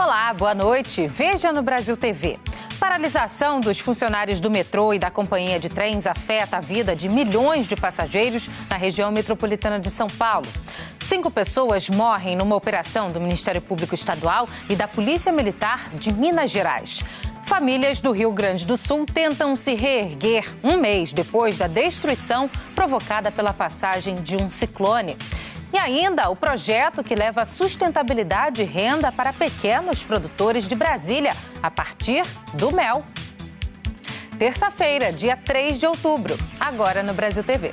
Olá, boa noite. Veja no Brasil TV. Paralisação dos funcionários do metrô e da companhia de trens afeta a vida de milhões de passageiros na região metropolitana de São Paulo. 5 pessoas morrem numa operação do Ministério Público Estadual e da Polícia Militar de Minas Gerais. Famílias do Rio Grande do Sul tentam se reerguer um mês depois da destruição provocada pela passagem de um ciclone. E ainda o projeto que leva sustentabilidade e renda para pequenos produtores de Brasília, a partir do mel. Terça-feira, dia 3 de outubro, agora no Brasil TV.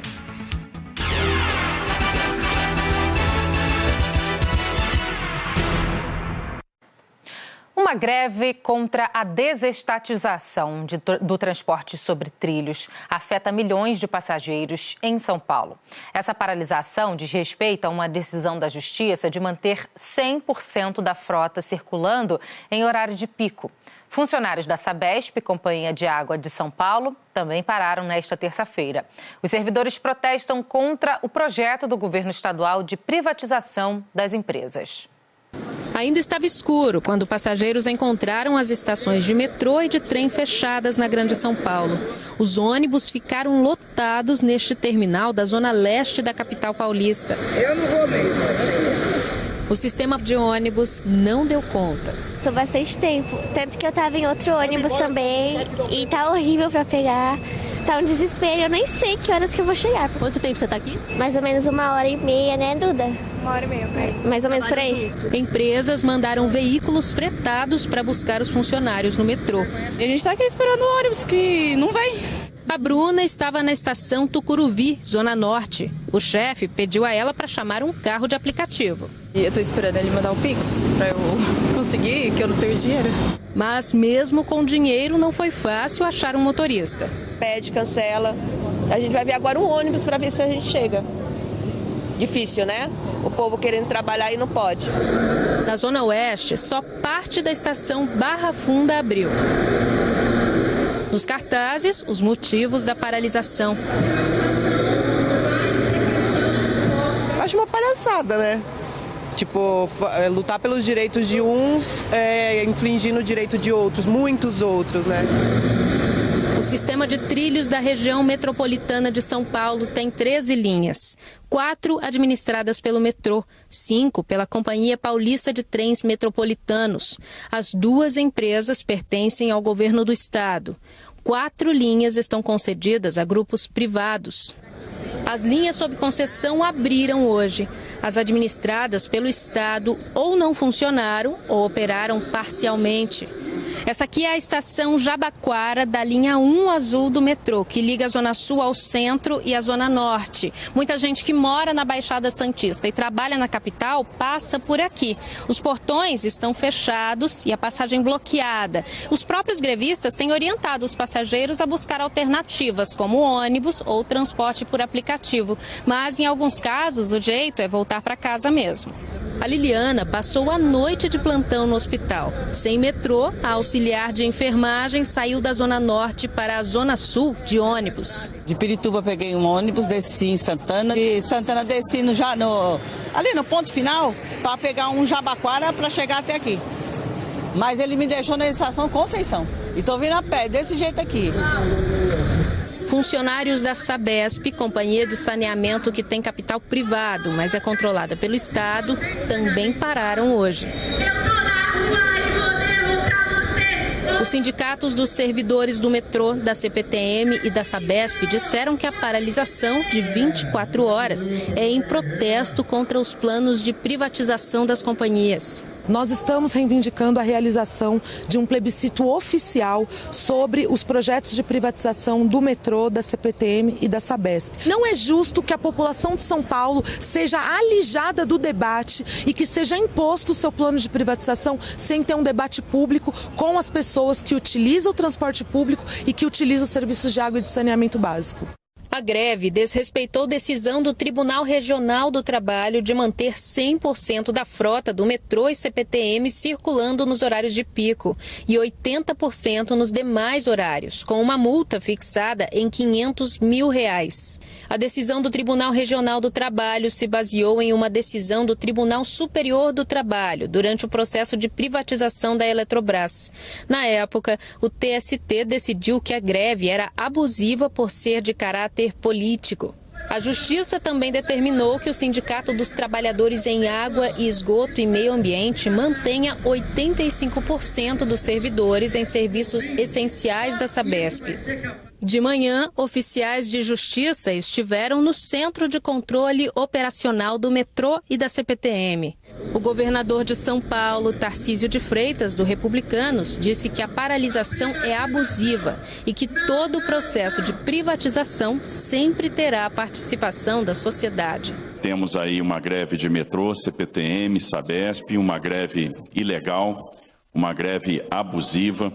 Uma greve contra a desestatização do transporte sobre trilhos afeta milhões de passageiros em São Paulo. Essa paralisação diz respeito a uma decisão da Justiça de manter 100% da frota circulando em horário de pico. Funcionários da Sabesp, Companhia de Água de São Paulo, também pararam nesta terça-feira. Os servidores protestam contra o projeto do governo estadual de privatização das empresas. Ainda estava escuro quando passageiros encontraram as estações de metrô e de trem fechadas na Grande São Paulo. Os ônibus ficaram lotados neste terminal da zona leste da capital paulista. Eu não vou mesmo. O sistema de ônibus não deu conta. Tô bastante tempo, tanto que eu tava em outro ônibus também e tá horrível para pegar. Tá um desespero, eu nem sei que horas que eu vou chegar. Quanto tempo você tá aqui? Mais ou menos 1h30, né, Duda? 1h30, por aí. Mais ou menos por aí. Empresas mandaram veículos fretados para buscar os funcionários no metrô. E a gente tá aqui esperando o ônibus que não vem. A Bruna estava na estação Tucuruvi, Zona Norte. O chefe pediu a ela para chamar um carro de aplicativo. E eu tô esperando ele mandar o Pix para eu conseguir, que eu não tenho dinheiro. Mas mesmo com dinheiro não foi fácil achar um motorista. Pede, cancela. A gente vai ver agora um ônibus para ver se a gente chega. Difícil, né? O povo querendo trabalhar e não pode. Na Zona Oeste, só parte da estação Barra Funda abriu. Nos cartazes, os motivos da paralisação. Acho uma palhaçada, né? Tipo, lutar pelos direitos de uns, infringindo o direito de outros, muitos outros, né? O sistema de trilhos da região metropolitana de São Paulo tem 13 linhas. 4 administradas pelo metrô, 5 pela Companhia Paulista de Trens Metropolitanos. As 2 empresas pertencem ao governo do estado. 4 linhas estão concedidas a grupos privados. As linhas sob concessão abriram hoje. As administradas pelo estado ou não funcionaram ou operaram parcialmente. Essa aqui é a estação Jabaquara da linha 1 azul do metrô, que liga a Zona Sul ao centro e a Zona Norte. Muita gente que mora na Baixada Santista e trabalha na capital passa por aqui. Os portões estão fechados e a passagem bloqueada. Os próprios grevistas têm orientado os passageiros a buscar alternativas, como ônibus ou transporte por aplicativo. Mas, em alguns casos, o jeito é voltar para casa mesmo. A Liliana passou a noite de plantão no hospital. Sem metrô, a auxiliar de enfermagem saiu da Zona Norte para a Zona Sul de ônibus. De Pirituba peguei um ônibus, desci em Santana. De Santana desci ali no ponto final para pegar um Jabaquara para chegar até aqui. Mas ele me deixou na estação Conceição. E estou vindo a pé, desse jeito aqui. Funcionários da Sabesp, companhia de saneamento que tem capital privado, mas é controlada pelo Estado, também pararam hoje. Os sindicatos dos servidores do metrô, da CPTM e da Sabesp disseram que a paralisação de 24 horas é em protesto contra os planos de privatização das companhias. Nós estamos reivindicando a realização de um plebiscito oficial sobre os projetos de privatização do metrô, da CPTM e da Sabesp. Não é justo que a população de São Paulo seja alijada do debate e que seja imposto o seu plano de privatização sem ter um debate público com as pessoas que utilizam o transporte público e que utilizam os serviços de água e de saneamento básico. A A greve desrespeitou decisão do Tribunal Regional do Trabalho de manter 100% da frota do metrô e CPTM circulando nos horários de pico e 80% nos demais horários, com uma multa fixada em R$500 mil. A decisão do Tribunal Regional do Trabalho se baseou em uma decisão do Tribunal Superior do Trabalho durante o processo de privatização da Eletrobras. Na época, o TST decidiu que a greve era abusiva por ser de caráter político. A Justiça também determinou que o Sindicato dos Trabalhadores em Água e Esgoto e Meio Ambiente mantenha 85% dos servidores em serviços essenciais da Sabesp. De manhã, oficiais de justiça estiveram no Centro de Controle Operacional do metrô e da CPTM. O governador de São Paulo, Tarcísio de Freitas, do Republicanos, disse que a paralisação é abusiva e que todo o processo de privatização sempre terá a participação da sociedade. Temos aí uma greve de metrô, CPTM, Sabesp, uma greve ilegal, uma greve abusiva.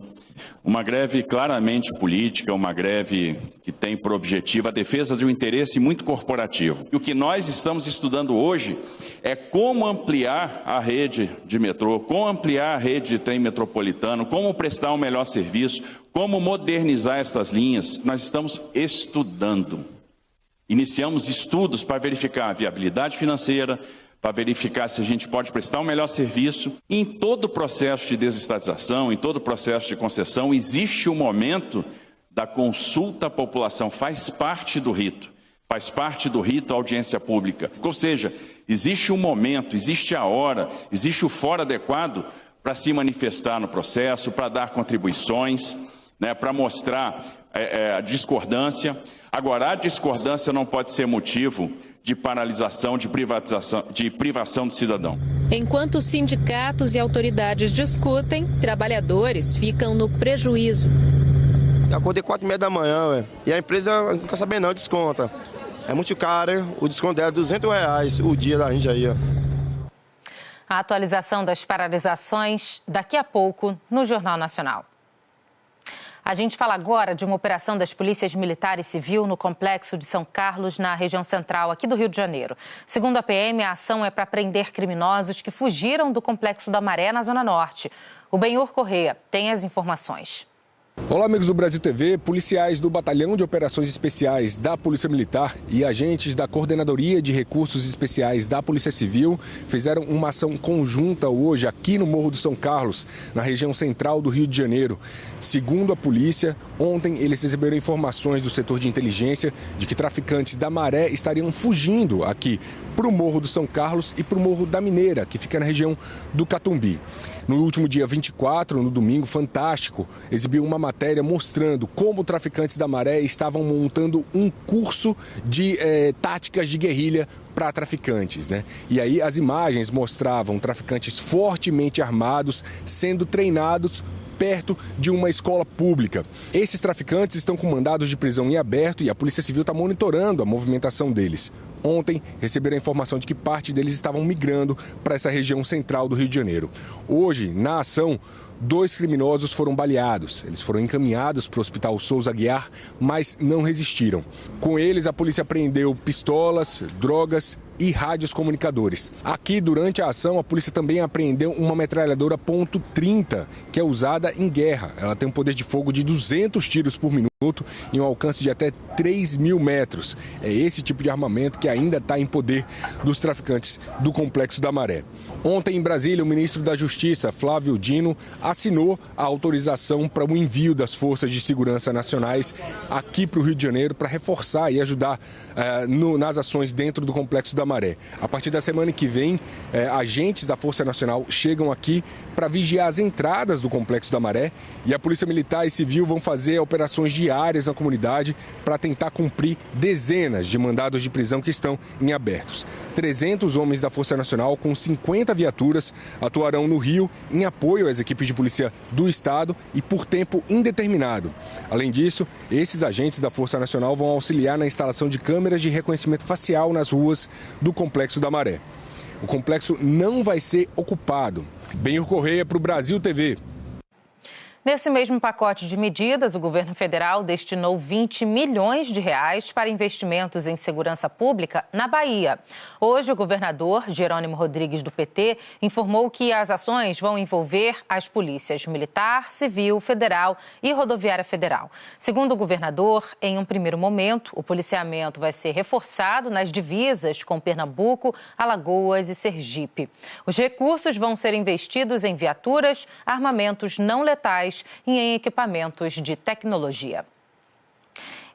Uma greve claramente política, uma greve que tem por objetivo a defesa de um interesse muito corporativo. E o que nós estamos estudando hoje é como ampliar a rede de metrô, como ampliar a rede de trem metropolitano, como prestar um melhor serviço, como modernizar estas linhas. Nós estamos estudando. Iniciamos estudos para verificar a viabilidade financeira, para verificar se a gente pode prestar um melhor serviço. E em todo o processo de desestatização, em todo o processo de concessão, existe o momento da consulta à população, faz parte do rito. Faz parte do rito a audiência pública. Ou seja, existe um momento, existe a hora, existe o fórum adequado para se manifestar no processo, para dar contribuições, né, para mostrar a discordância. Agora, a discordância não pode ser motivo de paralisação, de privatização, de privação do cidadão. Enquanto os sindicatos e autoridades discutem, trabalhadores ficam no prejuízo. Eu acordei 4h30 da manhã, e a empresa não quer saber não, desconta. É muito caro, hein? O desconto é R$200 o dia da gente aí. A atualização das paralisações daqui a pouco no Jornal Nacional. A gente fala agora de uma operação das polícias militar e civil no complexo de São Carlos, na região central aqui do Rio de Janeiro. Segundo a PM, a ação é para prender criminosos que fugiram do complexo da Maré, na Zona Norte. O Benhur Correia tem as informações. Olá, amigos do Brasil TV. Policiais do Batalhão de Operações Especiais da Polícia Militar e agentes da Coordenadoria de Recursos Especiais da Polícia Civil fizeram uma ação conjunta hoje aqui no Morro do São Carlos, na região central do Rio de Janeiro. Segundo a polícia, ontem eles receberam informações do setor de inteligência de que traficantes da Maré estariam fugindo aqui para o Morro do São Carlos e para o Morro da Mineira, que fica na região do Catumbi. No último dia 24, no domingo, Fantástico exibiu uma matéria mostrando como traficantes da Maré estavam montando um curso de táticas de guerrilha para traficantes, né? E aí as imagens mostravam traficantes fortemente armados sendo treinados perto de uma escola pública. Esses traficantes estão com mandados de prisão em aberto e a Polícia Civil está monitorando a movimentação deles. Ontem, receberam a informação de que parte deles estavam migrando para essa região central do Rio de Janeiro. Hoje, na ação, 2 criminosos foram baleados. Eles foram encaminhados para o Hospital Souza Aguiar, mas não resistiram. Com eles, a polícia apreendeu pistolas, drogas e rádios comunicadores. Aqui, durante a ação, a polícia também apreendeu uma metralhadora .30, que é usada em guerra. Ela tem um poder de fogo de 200 tiros por minuto e um alcance de até 3.000 metros. É esse tipo de armamento que ainda está em poder dos traficantes do Complexo da Maré. Ontem, em Brasília, o ministro da Justiça, Flávio Dino, assinou a autorização para o envio das forças de segurança nacionais aqui para o Rio de Janeiro para reforçar e ajudar nas ações dentro do Complexo da Maré. A partir da semana que vem, agentes da Força Nacional chegam aqui para vigiar as entradas do Complexo da Maré e a Polícia Militar e Civil vão fazer operações diárias na comunidade para tentar cumprir dezenas de mandados de prisão que estão em abertos. 300 homens da Força Nacional com 50 viaturas atuarão no Rio em apoio às equipes de polícia do Estado e por tempo indeterminado. Além disso, esses agentes da Força Nacional vão auxiliar na instalação de câmeras de reconhecimento facial nas ruas do Complexo da Maré. O complexo não vai ser ocupado. Benhur Correia para o Brasil TV. Nesse mesmo pacote de medidas, o governo federal destinou 20 milhões de reais para investimentos em segurança pública na Bahia. Hoje, o governador Jerônimo Rodrigues, do PT, informou que as ações vão envolver as polícias militar, civil, federal e rodoviária federal. Segundo o governador, em um primeiro momento, o policiamento vai ser reforçado nas divisas com Pernambuco, Alagoas e Sergipe. Os recursos vão ser investidos em viaturas, armamentos não letais e em equipamentos de tecnologia.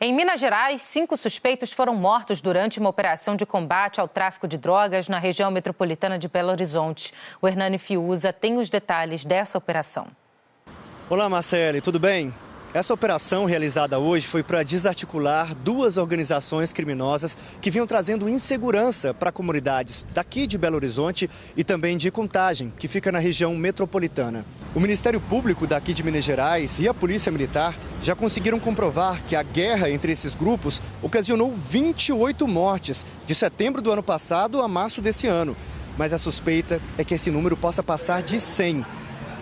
Em Minas Gerais, 5 suspeitos foram mortos durante uma operação de combate ao tráfico de drogas na região metropolitana de Belo Horizonte. O Hernani Fiuza tem os detalhes dessa operação. Olá, Marcele, tudo bem? Essa operação realizada hoje foi para desarticular 2 organizações criminosas que vinham trazendo insegurança para comunidades daqui de Belo Horizonte e também de Contagem, que fica na região metropolitana. O Ministério Público daqui de Minas Gerais e a Polícia Militar já conseguiram comprovar que a guerra entre esses grupos ocasionou 28 mortes, de setembro do ano passado a março desse ano. Mas a suspeita é que esse número possa passar de 100.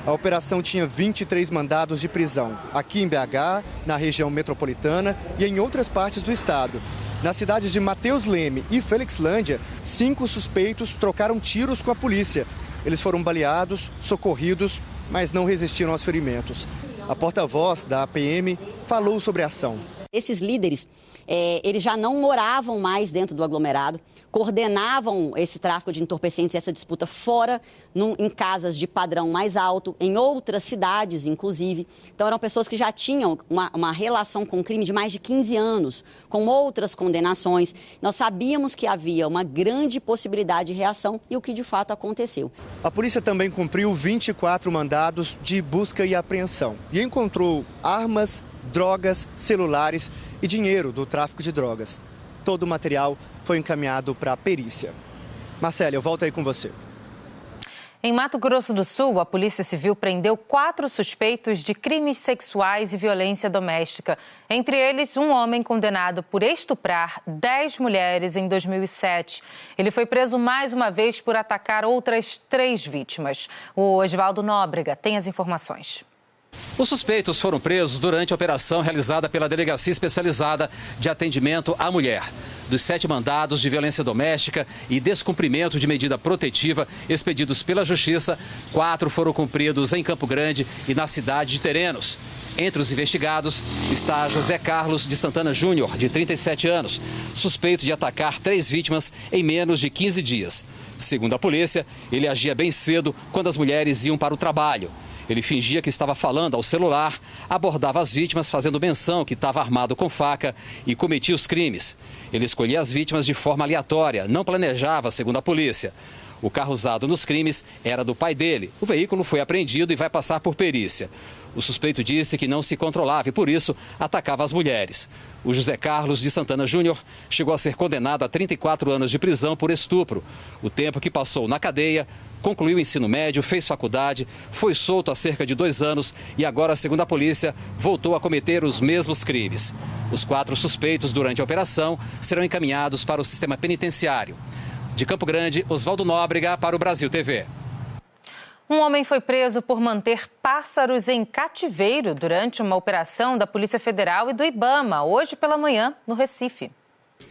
A operação tinha 23 mandados de prisão, aqui em BH, na região metropolitana e em outras partes do estado. Nas cidades de Mateus Leme e Felixlândia, 5 suspeitos trocaram tiros com a polícia. Eles foram baleados, socorridos, mas não resistiram aos ferimentos. A porta-voz da APM falou sobre a ação. Esses líderes, eles já não moravam mais dentro do aglomerado, coordenavam esse tráfico de entorpecentes, essa disputa fora, em casas de padrão mais alto, em outras cidades, inclusive. Então, eram pessoas que já tinham uma relação com o crime de mais de 15 anos, com outras condenações. Nós sabíamos que havia uma grande possibilidade de reação e o que de fato aconteceu. A polícia também cumpriu 24 mandados de busca e apreensão e encontrou armas, drogas, celulares e dinheiro do tráfico de drogas. Todo o material foi encaminhado para a perícia. Marcela, eu volto aí com você. Em Mato Grosso do Sul, a Polícia Civil prendeu 4 suspeitos de crimes sexuais e violência doméstica. Entre eles, um homem condenado por estuprar 10 mulheres em 2007. Ele foi preso mais uma vez por atacar outras 3 vítimas. O Osvaldo Nóbrega tem as informações. Os suspeitos foram presos durante a operação realizada pela Delegacia Especializada de Atendimento à Mulher. Dos 7 mandados de violência doméstica e descumprimento de medida protetiva expedidos pela Justiça, 4 foram cumpridos em Campo Grande e na cidade de Terenos. Entre os investigados está José Carlos de Santana Júnior, de 37 anos, suspeito de atacar 3 vítimas em menos de 15 dias. Segundo a polícia, ele agia bem cedo quando as mulheres iam para o trabalho. Ele fingia que estava falando ao celular, abordava as vítimas fazendo menção que estava armado com faca e cometia os crimes. Ele escolhia as vítimas de forma aleatória, não planejava, segundo a polícia. O carro usado nos crimes era do pai dele. O veículo foi apreendido e vai passar por perícia. O suspeito disse que não se controlava e, por isso, atacava as mulheres. O José Carlos de Santana Júnior chegou a ser condenado a 34 anos de prisão por estupro. O tempo que passou na cadeia, concluiu o ensino médio, fez faculdade, foi solto há cerca de 2 anos e agora, segundo a polícia, voltou a cometer os mesmos crimes. Os 4 suspeitos durante a operação serão encaminhados para o sistema penitenciário. De Campo Grande, Osvaldo Nóbrega para o Brasil TV. Um homem foi preso por manter pássaros em cativeiro durante uma operação da Polícia Federal e do IBAMA, hoje pela manhã, no Recife.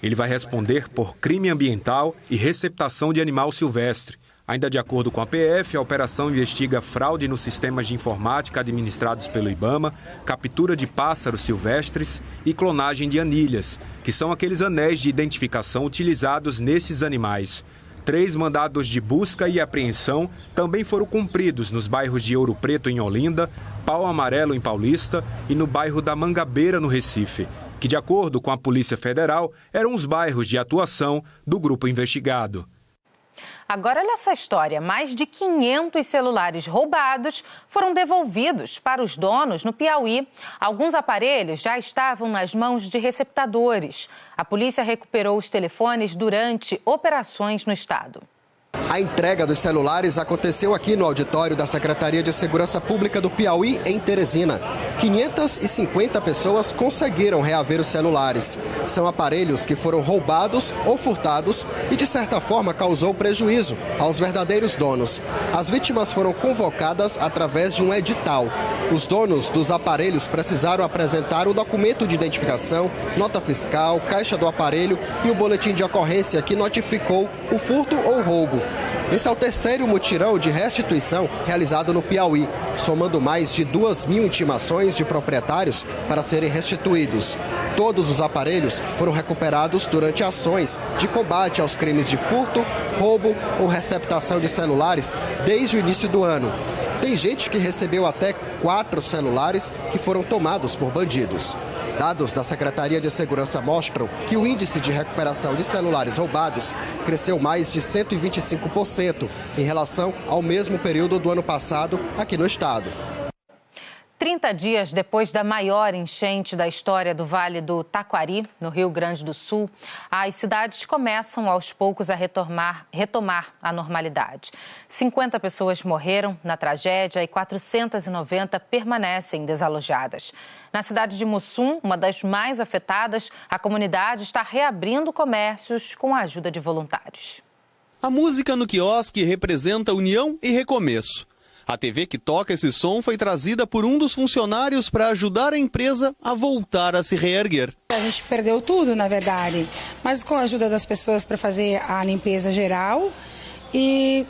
Ele vai responder por crime ambiental e receptação de animal silvestre. Ainda de acordo com a PF, a operação investiga fraude nos sistemas de informática administrados pelo IBAMA, captura de pássaros silvestres e clonagem de anilhas, que são aqueles anéis de identificação utilizados nesses animais. 3 mandados de busca e apreensão também foram cumpridos nos bairros de Ouro Preto, em Olinda, Pau Amarelo, em Paulista, e no bairro da Mangabeira, no Recife, que, de acordo com a Polícia Federal, eram os bairros de atuação do grupo investigado. Agora, olha essa história. Mais de 500 celulares roubados foram devolvidos para os donos no Piauí. Alguns aparelhos já estavam nas mãos de receptadores. A polícia recuperou os telefones durante operações no estado. A entrega dos celulares aconteceu aqui no auditório da Secretaria de Segurança Pública do Piauí, em Teresina. 550 pessoas conseguiram reaver os celulares. São aparelhos que foram roubados ou furtados e, de certa forma, causou prejuízo aos verdadeiros donos. As vítimas foram convocadas através de um edital. Os donos dos aparelhos precisaram apresentar o documento de identificação, nota fiscal, caixa do aparelho e o boletim de ocorrência que notificou o furto ou roubo. Esse é o terceiro mutirão de restituição realizado no Piauí, somando mais de 2.000 intimações de proprietários para serem restituídos. Todos os aparelhos foram recuperados durante ações de combate aos crimes de furto, roubo ou receptação de celulares desde o início do ano. Tem gente que recebeu até 4 celulares que foram tomados por bandidos. Dados da Secretaria de Segurança mostram que o índice de recuperação de celulares roubados cresceu mais de 125% em relação ao mesmo período do ano passado aqui no estado. 30 dias depois da maior enchente da história do Vale do Taquari, no Rio Grande do Sul, as cidades começam aos poucos a retomar a normalidade. 50 pessoas morreram na tragédia e 490 permanecem desalojadas. Na cidade de Mussum, uma das mais afetadas, a comunidade está reabrindo comércios com a ajuda de voluntários. A música no quiosque representa união e recomeço. A TV que toca esse som foi trazida por um dos funcionários para ajudar a empresa a voltar a se reerguer. A gente perdeu tudo, na verdade, mas com a ajuda das pessoas para fazer a limpeza geral e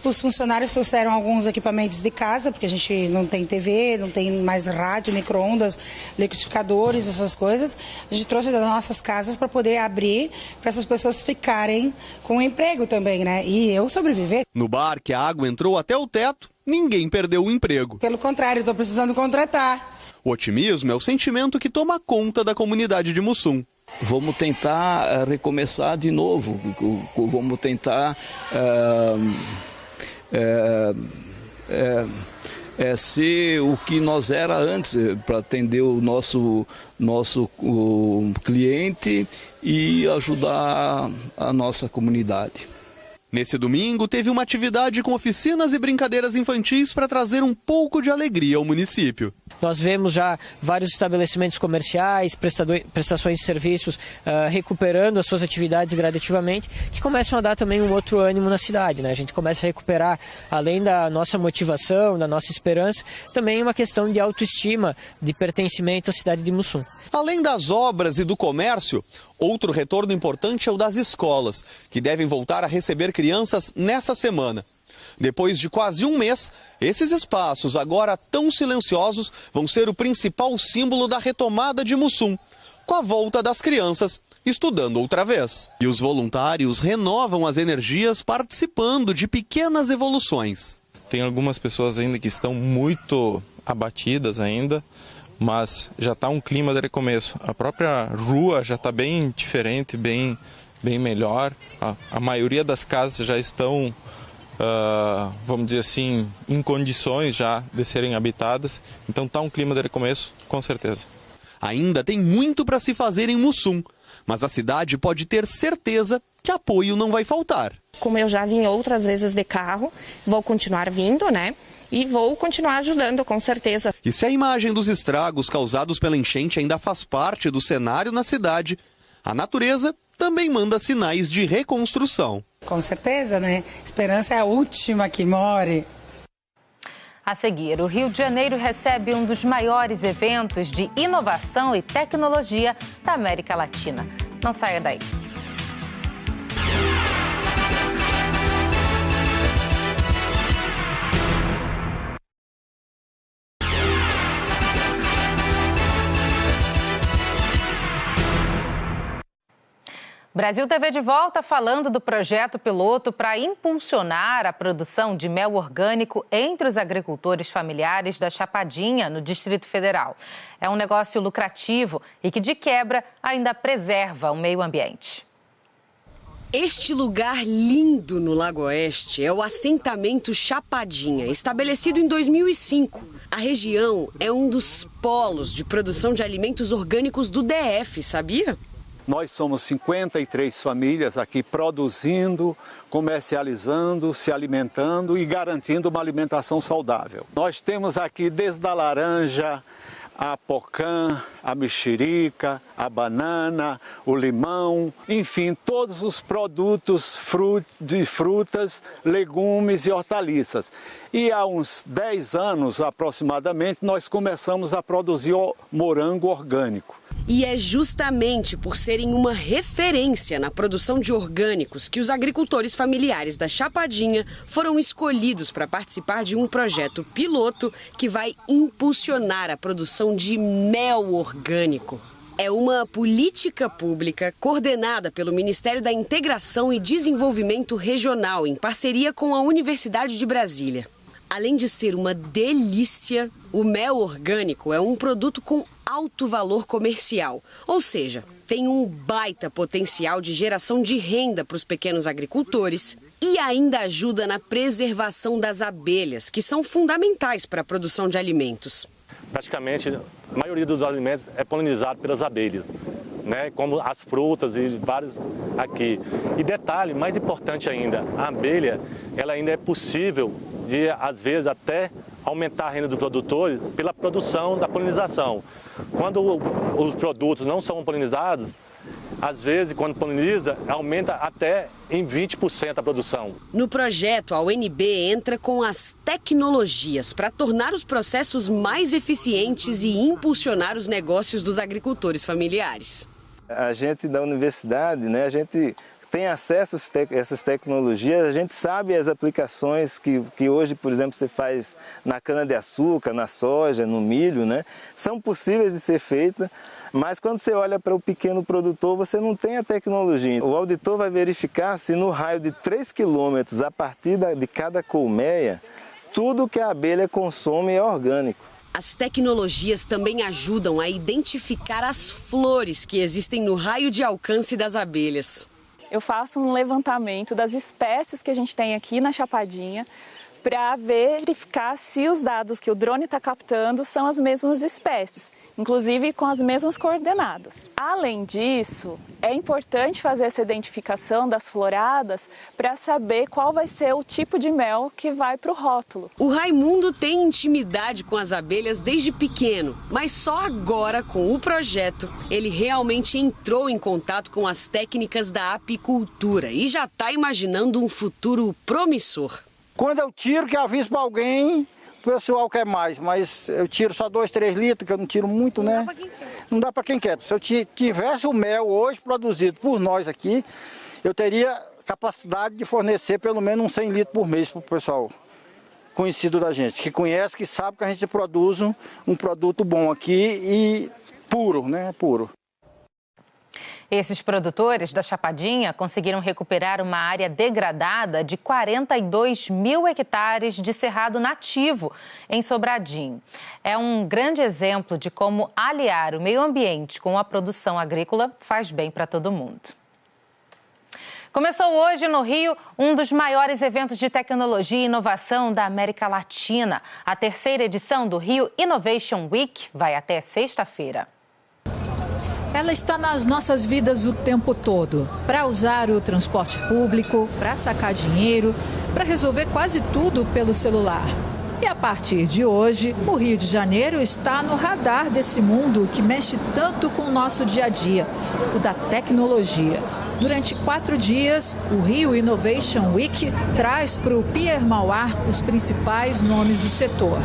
os funcionários trouxeram alguns equipamentos de casa, porque a gente não tem TV, não tem mais rádio, micro-ondas, liquidificadores, essas coisas. A gente trouxe das nossas casas para poder abrir, para essas pessoas ficarem com emprego também, né? E eu sobreviver. No bar, que a água entrou até o teto, ninguém perdeu o emprego. Pelo contrário, estou precisando contratar. O otimismo é o sentimento que toma conta da comunidade de Mussum. Vamos tentar recomeçar de novo, vamos tentar ser o que nós era antes, para atender o nosso cliente e ajudar a nossa comunidade. Nesse domingo, teve uma atividade com oficinas e brincadeiras infantis para trazer um pouco de alegria ao município. Nós vemos já vários estabelecimentos comerciais, prestações de serviços recuperando as suas atividades gradativamente, que começam a dar também um outro ânimo na cidade, né? A gente começa a recuperar, além da nossa motivação, da nossa esperança, também uma questão de autoestima, de pertencimento à cidade de Mussum. Além das obras e do comércio, outro retorno importante é o das escolas, que devem voltar a receber crianças nessa semana. Depois de quase um mês, esses espaços, agora tão silenciosos, vão ser o principal símbolo da retomada de Mussum, com a volta das crianças estudando outra vez. E os voluntários renovam as energias participando de pequenas evoluções. Tem algumas pessoas ainda que estão muito abatidas ainda, mas já está um clima de recomeço. A própria rua já está bem diferente, bem melhor. A maioria das casas já estão, vamos dizer assim, em condições já de serem habitadas. Então está um clima de recomeço, com certeza. Ainda tem muito para se fazer em Mussum, mas a cidade pode ter certeza que apoio não vai faltar. Como eu já vim outras vezes de carro, vou continuar vindo, né? E vou continuar ajudando, com certeza. E se a imagem dos estragos causados pela enchente ainda faz parte do cenário na cidade, a natureza também manda sinais de reconstrução. Com certeza, né? Esperança é a última que morre. A seguir, o Rio de Janeiro recebe um dos maiores eventos de inovação e tecnologia da América Latina. Não saia daí. Brasil TV de volta falando do projeto piloto para impulsionar a produção de mel orgânico entre os agricultores familiares da Chapadinha, no Distrito Federal. É um negócio lucrativo e que, de quebra, ainda preserva o meio ambiente. Este lugar lindo no Lago Oeste é o assentamento Chapadinha, estabelecido em 2005. A região é um dos polos de produção de alimentos orgânicos do DF, sabia? Nós somos 53 famílias aqui produzindo, comercializando, se alimentando e garantindo uma alimentação saudável. Nós temos aqui desde a laranja, a pocã, a mexerica, a banana, o limão, enfim, todos os produtos de frutas, legumes e hortaliças. E há uns 10 anos aproximadamente nós começamos a produzir o morango orgânico. E é justamente por serem uma referência na produção de orgânicos que os agricultores familiares da Chapadinha foram escolhidos para participar de um projeto piloto que vai impulsionar a produção de mel orgânico. É uma política pública coordenada pelo Ministério da Integração e Desenvolvimento Regional, em parceria com a Universidade de Brasília. Além de ser uma delícia, o mel orgânico é um produto com alto valor comercial, ou seja, tem um baita potencial de geração de renda para os pequenos agricultores e ainda ajuda na preservação das abelhas, que são fundamentais para a produção de alimentos. Praticamente, a maioria dos alimentos é polinizado pelas abelhas, né? Como as frutas e vários aqui. E detalhe, mais importante ainda, a abelha, ela ainda é possível de, às vezes, até aumentar a renda dos produtores pela produção da polinização. Quando os produtos não são polinizados, às vezes, quando poliniza, aumenta até em 20% a produção. No projeto, a UNB entra com as tecnologias para tornar os processos mais eficientes e impulsionar os negócios dos agricultores familiares. A gente da universidade, né, a gente tem acesso a essas tecnologias, a gente sabe as aplicações que hoje, por exemplo, você faz na cana-de-açúcar, na soja, no milho, né, são possíveis de ser feitas, mas quando você olha para o pequeno produtor, você não tem a tecnologia. O auditor vai verificar se no raio de 3 quilômetros, a partir de cada colmeia, tudo que a abelha consome é orgânico. As tecnologias também ajudam a identificar as flores que existem no raio de alcance das abelhas. Eu faço um levantamento das espécies que a gente tem aqui na Chapadinha para verificar se os dados que o drone está captando são as mesmas espécies, inclusive com as mesmas coordenadas. Além disso, é importante fazer essa identificação das floradas para saber qual vai ser o tipo de mel que vai para o rótulo. O Raimundo tem intimidade com as abelhas desde pequeno, mas só agora, com o projeto, ele realmente entrou em contato com as técnicas da apicultura e já está imaginando um futuro promissor. Quando eu tiro, que aviso para alguém, o pessoal quer mais, mas eu tiro só 2, 3 litros, que eu não tiro muito, né? Não dá para quem quer. Se eu tivesse o mel hoje produzido por nós aqui, eu teria capacidade de fornecer pelo menos uns 100 litros por mês para o pessoal conhecido da gente, que conhece, que sabe que a gente produz um produto bom aqui e puro, né? Puro. Esses produtores da Chapadinha conseguiram recuperar uma área degradada de 42 mil hectares de cerrado nativo em Sobradinho. É um grande exemplo de como aliar o meio ambiente com a produção agrícola faz bem para todo mundo. Começou hoje no Rio um dos maiores eventos de tecnologia e inovação da América Latina. A terceira edição do Rio Innovation Week vai até sexta-feira. Ela está nas nossas vidas o tempo todo. Para usar o transporte público, para sacar dinheiro, para resolver quase tudo pelo celular. E a partir de hoje, o Rio de Janeiro está no radar desse mundo que mexe tanto com o nosso dia a dia, o da tecnologia. Durante 4 dias, o Rio Innovation Week traz para o Pier Mauá os principais nomes do setor.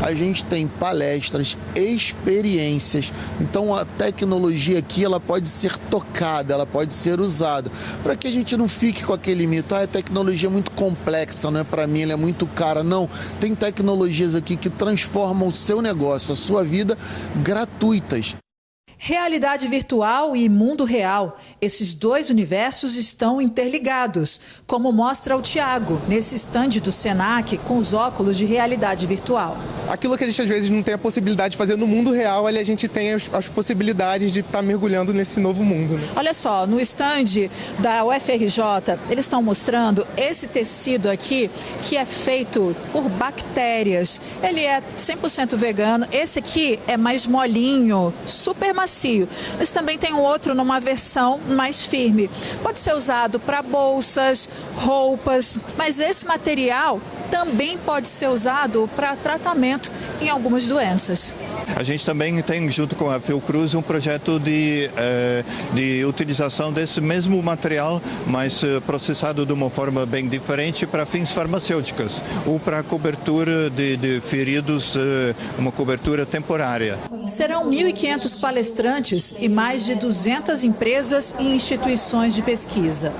A gente tem palestras, experiências, então a tecnologia aqui ela pode ser tocada, ela pode ser usada, para que a gente não fique com aquele mito, a tecnologia é muito complexa, não é para mim, ela é muito cara, não, tem tecnologias aqui que transformam o seu negócio, a sua vida, gratuitas. Realidade virtual e mundo real. Esses dois universos estão interligados, como mostra o Tiago, nesse estande do Senac com os óculos de realidade virtual. Aquilo que a gente às vezes não tem a possibilidade de fazer no mundo real, ali a gente tem as possibilidades de estar mergulhando nesse novo mundo. Né? Olha só, no estande da UFRJ, eles estão mostrando esse tecido aqui, que é feito por bactérias. Ele é 100% vegano. Esse aqui é mais molinho, super macio. macio, mas também tem um outro numa versão mais firme. Pode ser usado para bolsas, roupas, mas esse material também pode ser usado para tratamento em algumas doenças. A gente também tem, junto com a Fiocruz, um projeto de utilização desse mesmo material, mas processado de uma forma bem diferente para fins farmacêuticos ou para cobertura de feridos, uma cobertura temporária. Serão 1.500 palestrantes e mais de 200 empresas e instituições de pesquisa.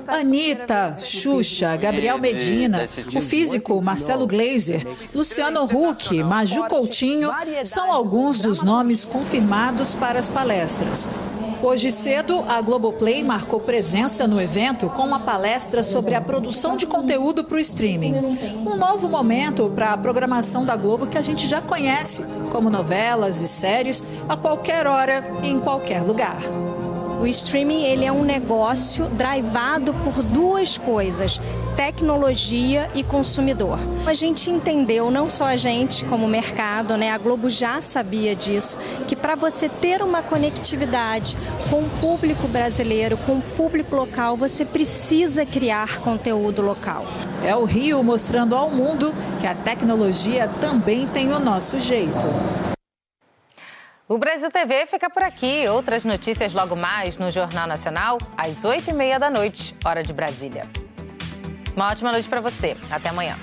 Anitta, Xuxa, Gabriel Medina, o físico Marcelo Gleiser, Luciano Huck, Maju Coutinho são alguns dos nomes confirmados para as palestras. Hoje cedo, a Globoplay marcou presença no evento com uma palestra sobre a produção de conteúdo para o streaming. Um novo momento para a programação da Globo que a gente já conhece, como novelas e séries, a qualquer hora e em qualquer lugar. O streaming ele é um negócio drivado por duas coisas, tecnologia e consumidor. A gente entendeu, não só a gente como mercado, né? A Globo já sabia disso, que para você ter uma conectividade com o público brasileiro, com o público local, você precisa criar conteúdo local. É o Rio mostrando ao mundo que a tecnologia também tem o nosso jeito. O Brasil TV fica por aqui. Outras notícias logo mais no Jornal Nacional, às 8h30 da noite, hora de Brasília. Uma ótima noite para você. Até amanhã.